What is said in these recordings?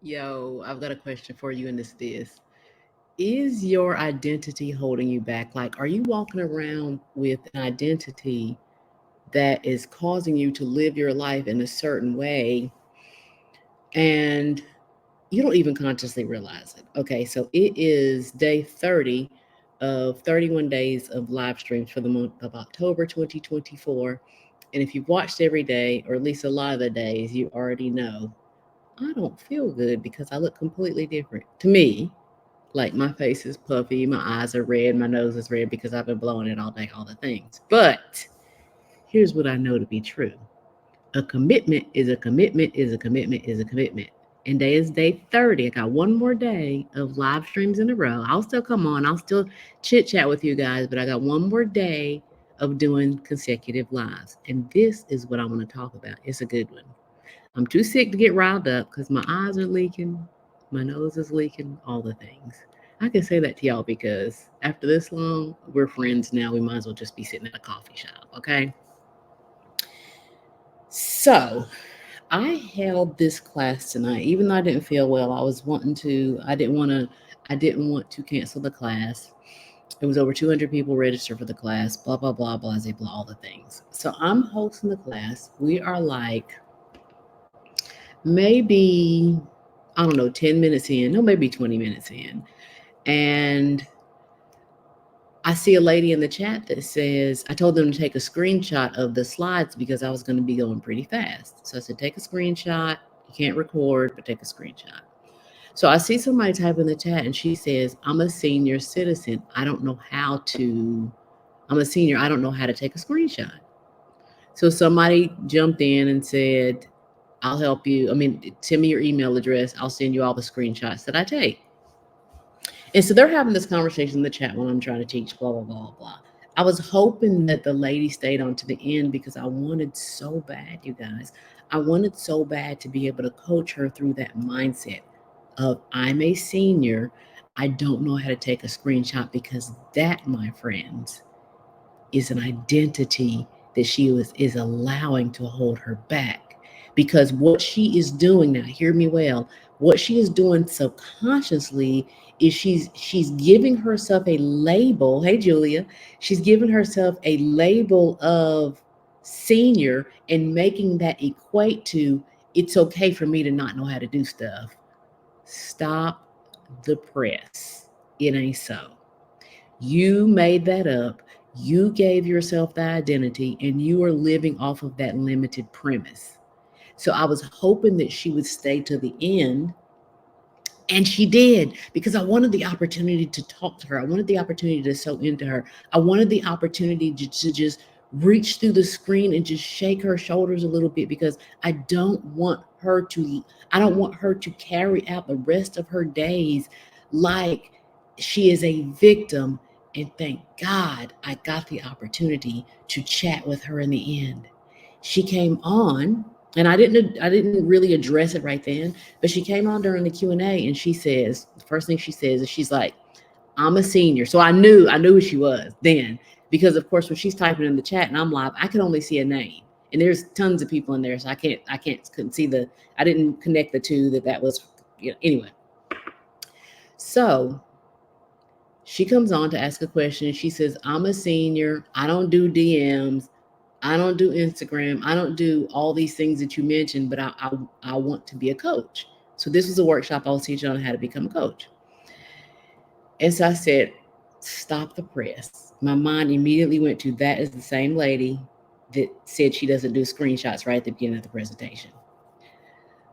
Yo, I've got a question for you, and it's this. Is your identity holding you back? Like, are you walking around with an identity that is causing you to live your life in a certain way and you don't even consciously realize it? Okay, so it is day 30 of 31 days of live streams for the month of October 2024. And if you've watched every day, or at least a lot of the days, you already know I don't feel good because I look completely different. To me, like my face is puffy, my eyes are red, my nose is red because I've been blowing it all day, all the things. But here's what I know to be true. A commitment is a commitment is a commitment is a commitment. And day is day 30. I got one more day of live streams in a row. I'll still come on. I'll still chit chat with you guys, but I got one more day of doing consecutive lives. And this is what I want to talk about. It's a good one. I'm too sick to get riled up because my eyes are leaking, my nose is leaking, all the things. I can say that to y'all because after this long, we're friends now. We might as well just be sitting at a coffee shop, okay? So, I held this class tonight, even though I didn't feel well. I was wanting to, I didn't want to cancel the class. It was over 200 people registered for the class, blah, blah, blah, blah, blah, blah, all the things. So I'm hosting the class. We are like maybe, I don't know, 10 minutes in, no, maybe 20 minutes in. And I see a lady in the chat that says, I told them to take a screenshot of the slides because I was going to be going pretty fast. So I said, take a screenshot. You can't record, but take a screenshot. So I see somebody type in the chat and she says, I'm a senior citizen. I'm a senior. I don't know how to take a screenshot. So somebody jumped in and said, I'll help you. I mean, send me your email address. I'll send you all the screenshots that I take. And so they're having this conversation in the chat when I'm trying to teach, blah, blah, blah, blah. I was hoping that the lady stayed on to the end because I wanted so bad, you guys. I wanted so bad to be able to coach her through that mindset of I'm a senior. I don't know how to take a screenshot because that, my friends, is an identity that is allowing to hold her back. Because what she is doing now, hear me well, what she is doing subconsciously is she's giving herself a label. Hey Julia, she's giving herself a label of senior and making that equate to it's okay for me to not know how to do stuff. Stop the press. It ain't so. You made that up. You gave yourself the identity and you are living off of that limited premise. So I was hoping that she would stay to the end. And she did because I wanted the opportunity to talk to her. I wanted the opportunity to sew into her. I wanted the opportunity to just reach through the screen and just shake her shoulders a little bit because I don't want her to carry out the rest of her days like she is a victim. And thank God I got the opportunity to chat with her in the end. She came on and I didn't really address it right then, but she came on during the Q&A and she says, the first thing she says is she's like, I'm a senior. So I knew who she was then because of course when she's typing in the chat and I'm live, I can only see a name. And there's tons of people in there, so couldn't see I didn't connect the two that was, anyway. So she comes on to ask a question. She says, I'm a senior. I don't do DMs. I don't do Instagram. I don't do all these things that you mentioned, but I want to be a coach. So this was a workshop I was teaching on how to become a coach. And so I said, stop the press. My mind immediately went to that is the same lady that said she doesn't do screenshots right at the beginning of the presentation.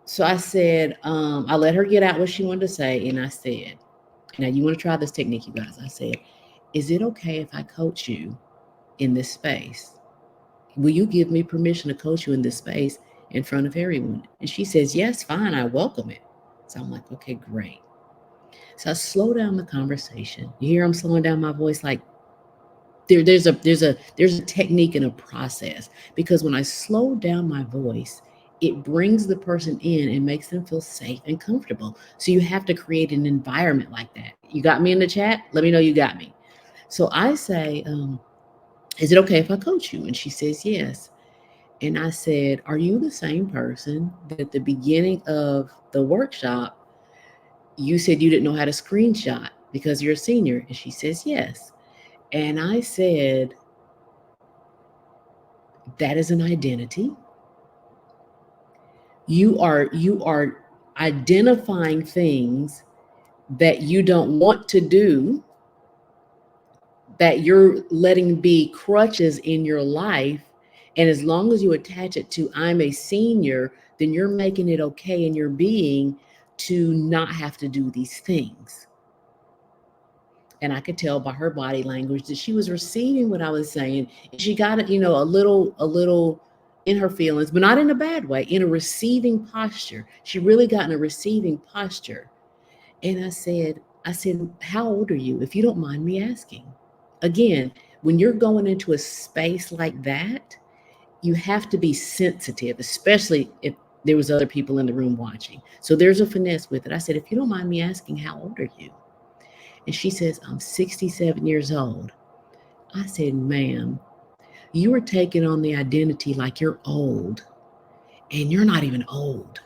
So I said, I let her get out what she wanted to say. And I said, now you want to try this technique, you guys. I said, is it okay if I coach you in this space? Will you give me permission to coach you in this space in front of everyone? And she says, yes, fine, I welcome it. So I'm like, okay, great. So I slow down the conversation. You hear I'm slowing down my voice like there's a technique and a process because when I slow down my voice, it brings the person in and makes them feel safe and comfortable. So you have to create an environment like that. You got me in the chat? Let me know you got me. So I say, is it okay if I coach you? And she says, yes. And I said, are you the same person that at the beginning of the workshop, you said you didn't know how to screenshot because you're a senior? And she says, yes. And I said, that is an identity. You are identifying things that you don't want to do, that you're letting be crutches in your life. And as long as you attach it to I'm a senior, then you're making it okay in your being to not have to do these things. And I could tell by her body language that she was receiving what I was saying. And she got it, a little in her feelings, but not in a bad way, in a receiving posture. She really got in a receiving posture. And I said, how old are you, if you don't mind me asking? Again, when you're going into a space like that, you have to be sensitive, especially if there was other people in the room watching. So there's a finesse with it. I said, if you don't mind me asking, how old are you? And she says, I'm 67 years old. I said, ma'am, you are taking on the identity like you're old, and you're not even old.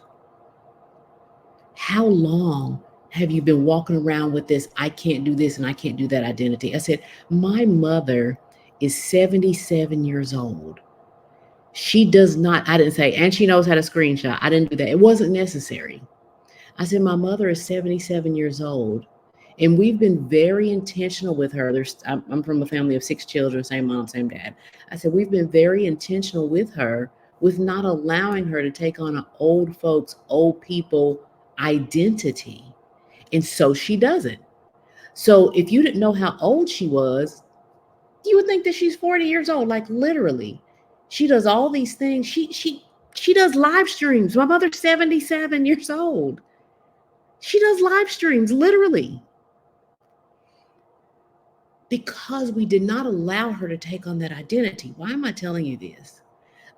How long have you been walking around with this, I can't do this and I can't do that identity? I said, my mother is 77 years old. She does not, I didn't say, and she knows how to screenshot. I didn't do that. It wasn't necessary. I said, my mother is 77 years old. And we've been very intentional with her. I'm from a family of 6 children, same mom, same dad. I said, we've been very intentional with her, with not allowing her to take on an old folks, old people identity. And so she doesn't. So if you didn't know how old she was, you would think that she's 40 years old, like literally. She does all these things. She does live streams. My mother's 77 years old. She does live streams, literally. Because we did not allow her to take on that identity. Why am I telling you this?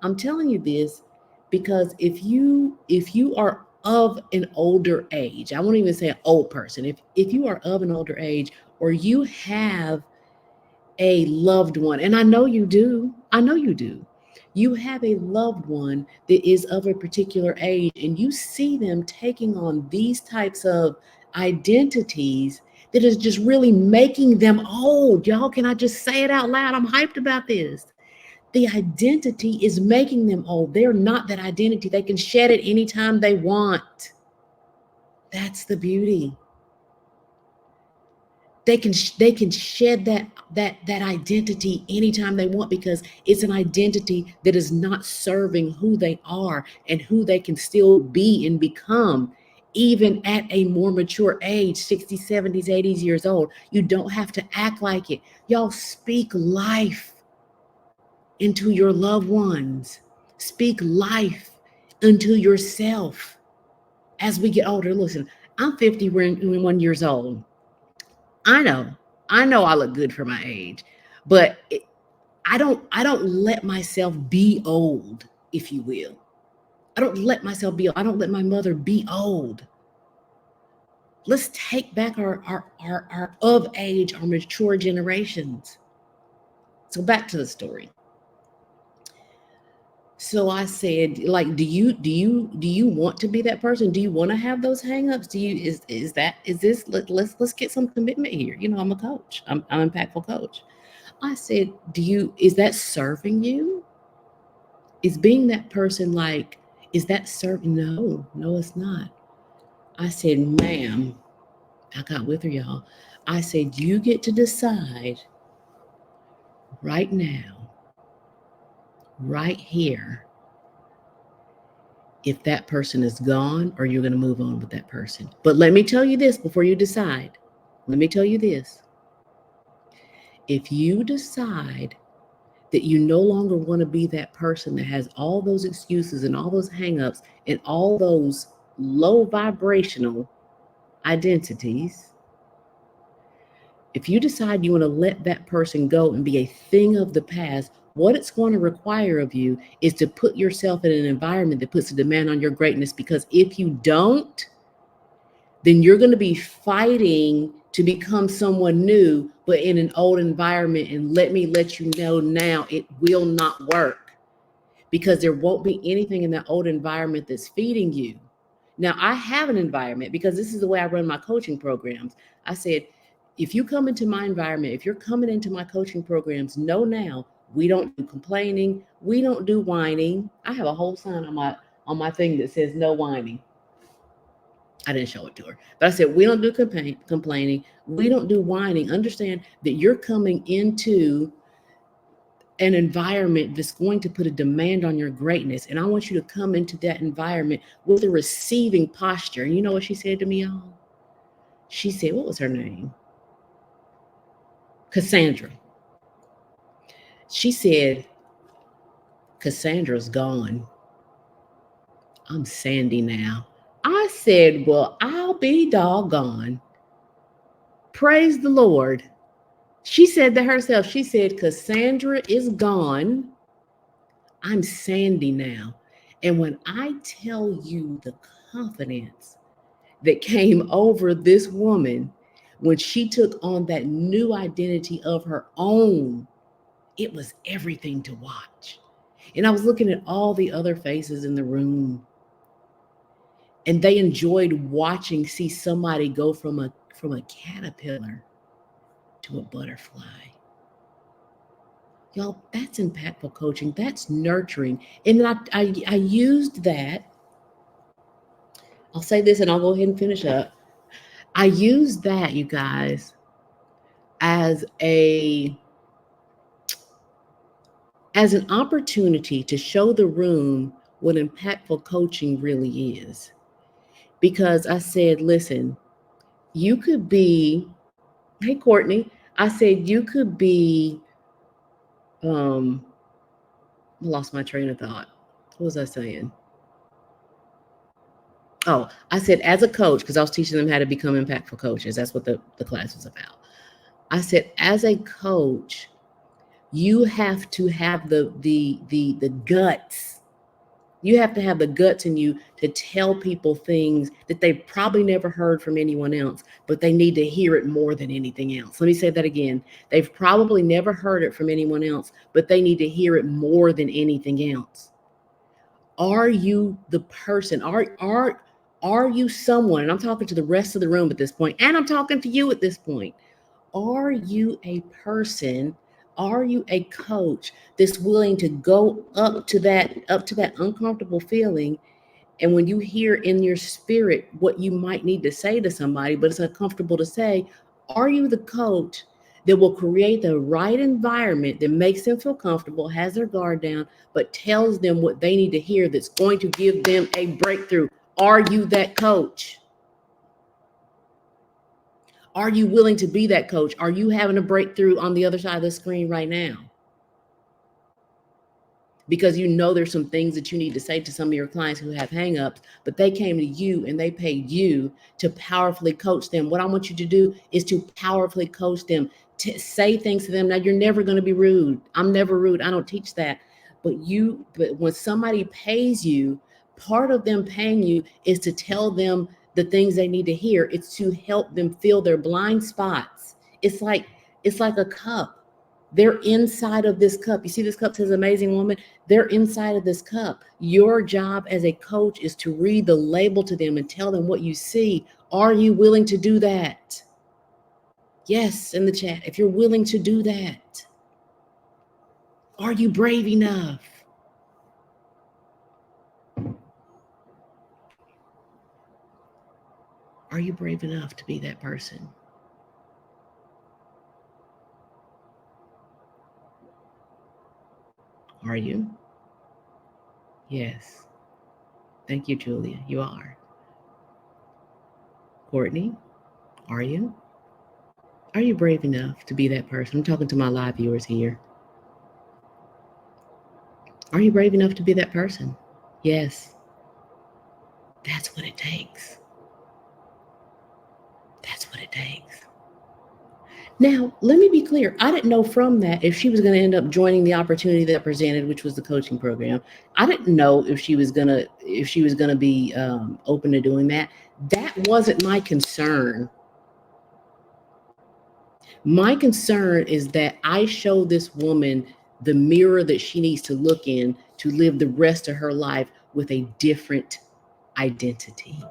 I'm telling you this because if you are of an older age, I won't even say an old person. If you are of an older age, or you have a loved one, and I know you do, you have a loved one that is of a particular age, and you see them taking on these types of identities that is just really making them old. Y'all, can I just say it out loud? I'm hyped about this. The identity is making them old. They're not that identity. They can shed it anytime they want. That's the beauty. They can shed that identity anytime they want, because it's an identity that is not serving who they are and who they can still be and become, even at a more mature age, 60s, 70s, 80s years old. You don't have to act like it. Y'all, speak life into your loved ones. Speak life into yourself as we get older. Listen, I'm 51 years old. I know I look good for my age, but I don't let myself be old, if you will. I don't let myself be old. I don't let my mother be old. Let's take back our of age, our mature generations. So back to the story. So I said, like, do you want to be that person? Do you want to have those hangups? Do you is this let's get some commitment here. I'm a coach. I'm impactful coach. I said, is that serving you? Is being that person, like, is that serving? No, it's not. I said, ma'am, I got with her, y'all. I said, you get to decide right now, right here, if that person is gone or you're going to move on with that person. But let me tell you this before you decide. Let me tell you this. If you decide that you no longer want to be that person that has all those excuses and all those hangups and all those low vibrational identities, if you decide you want to let that person go and be a thing of the past, what it's going to require of you is to put yourself in an environment that puts a demand on your greatness. Because if you don't, then you're going to be fighting to become someone new, but in an old environment. And let me let you know now, it will not work. because there won't be anything in that old environment that's feeding you. Now, I have an environment because this is the way I run my coaching programs. I said, if you come into my environment, if you're coming into my coaching programs, know now, we don't do complaining. We don't do whining. I have a whole sign on my thing that says no whining. I didn't show it to her, but I said, we don't do complaining. We don't do whining. Understand that you're coming into an environment that's going to put a demand on your greatness. And I want you to come into that environment with a receiving posture. And you know what she said to me, y'all? She said, what was her name? Cassandra. She said, Cassandra's gone. I'm Sandy now. I said, well, I'll be doggone. Praise the Lord. She said that herself. She said, Cassandra is gone. I'm Sandy now. And when I tell you the confidence that came over this woman when she took on that new identity of her own, it was everything to watch. And I was looking at all the other faces in the room, and they enjoyed watching, see somebody go from a caterpillar to a butterfly. Y'all, that's impactful coaching. That's nurturing. And then I used that. I'll say this and I'll go ahead and finish up. I used that, you guys, as an opportunity to show the room what impactful coaching really is. Because I said, listen, you could be, hey, Courtney, I said, you could be, lost my train of thought. What was I saying? Oh, I said, as a coach, because I was teaching them how to become impactful coaches. That's what the class was about. I said, as a coach, you have to have the guts. You have to have the guts in you to tell people things that they've probably never heard from anyone else, but they need to hear it more than anything else. Let me say that again. They've probably never heard it from anyone else, but they need to hear it more than anything else. Are you the person? Are you someone? And I'm talking to the rest of the room at this point, and I'm talking to you at this point. Are you a person? Are you a coach that's willing to go up to that uncomfortable feeling? And when you hear in your spirit what you might need to say to somebody, but it's uncomfortable to say, are you the coach that will create the right environment that makes them feel comfortable, has their guard down, but tells them what they need to hear that's going to give them a breakthrough? Are you that coach? Are you willing to be that coach? Are you having a breakthrough on the other side of the screen right now? Because you know there's some things that you need to say to some of your clients who have hangups, but they came to you and they paid you to powerfully coach them. What I want you to do is to powerfully coach them, to say things to them. Now, you're never going to be rude. I'm never rude. I don't teach that. But when somebody pays you, part of them paying you is to tell them the things they need to hear. It's to help them fill their blind spots. It's like a cup. They're inside of this cup. You see this cup says amazing woman? They're inside of this cup. Your job as a coach is to read the label to them and tell them what you see. Are you willing to do that? Yes, in the chat, if you're willing to do that. Are you brave enough? Are you brave enough to be that person? Are you? Yes. Thank you, Julia. You are. Courtney, are you? Are you brave enough to be that person? I'm talking to my live viewers here. Are you brave enough to be that person? Yes. That's what it takes. That's what it takes. Now, let me be clear. I didn't know from that if she was going to end up joining the opportunity that presented, which was the coaching program. I didn't know if she was going to be open to doing that. That wasn't my concern. My concern is that I show this woman the mirror that she needs to look in to live the rest of her life with a different identity.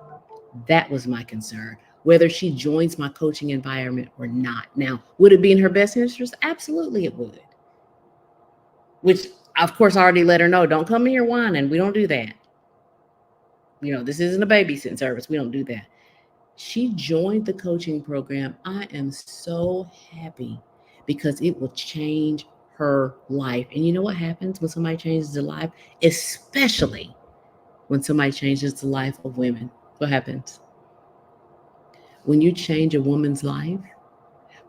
That was my concern, whether she joins my coaching environment or not. Now, would it be in her best interest? Absolutely it would. Which, of course, I already let her know, don't come here whining. We don't do that. This isn't a babysitting service. We don't do that. She joined the coaching program. I am so happy because it will change her life. And you know what happens when somebody changes their life? Especially when somebody changes the life of women. What happens? When you change a woman's life,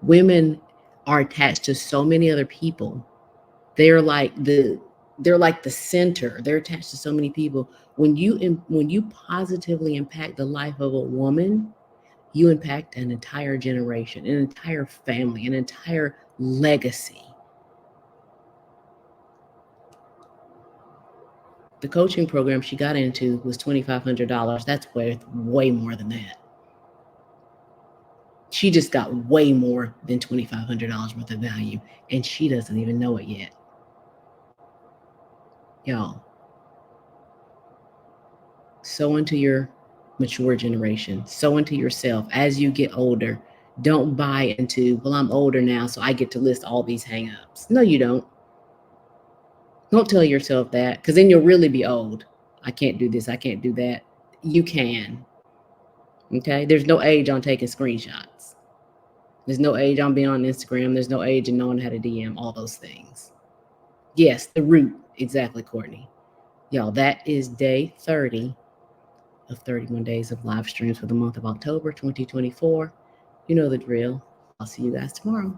women are attached to so many other people. They're like the center. They're attached to so many people. When you positively impact the life of a woman, you impact an entire generation, an entire family, an entire legacy. The coaching program she got into was $2,500. That's way more than that. She just got way more than $2,500 worth of value, and she doesn't even know it yet. Y'all, sow into your mature generation, sow into yourself as you get older. Don't buy into, well, I'm older now, so I get to list all these hangups. No, you don't. Don't tell yourself that, because then you'll really be old. I can't do this. I can't do that. You can. Okay? There's no age on taking screenshots. There's no age on being on Instagram. There's no age in knowing how to DM, all those things. Yes, the root. Exactly, Courtney. Y'all, that is day 30 of 31 days of live streams for the month of October 2024. You know the drill. I'll see you guys tomorrow.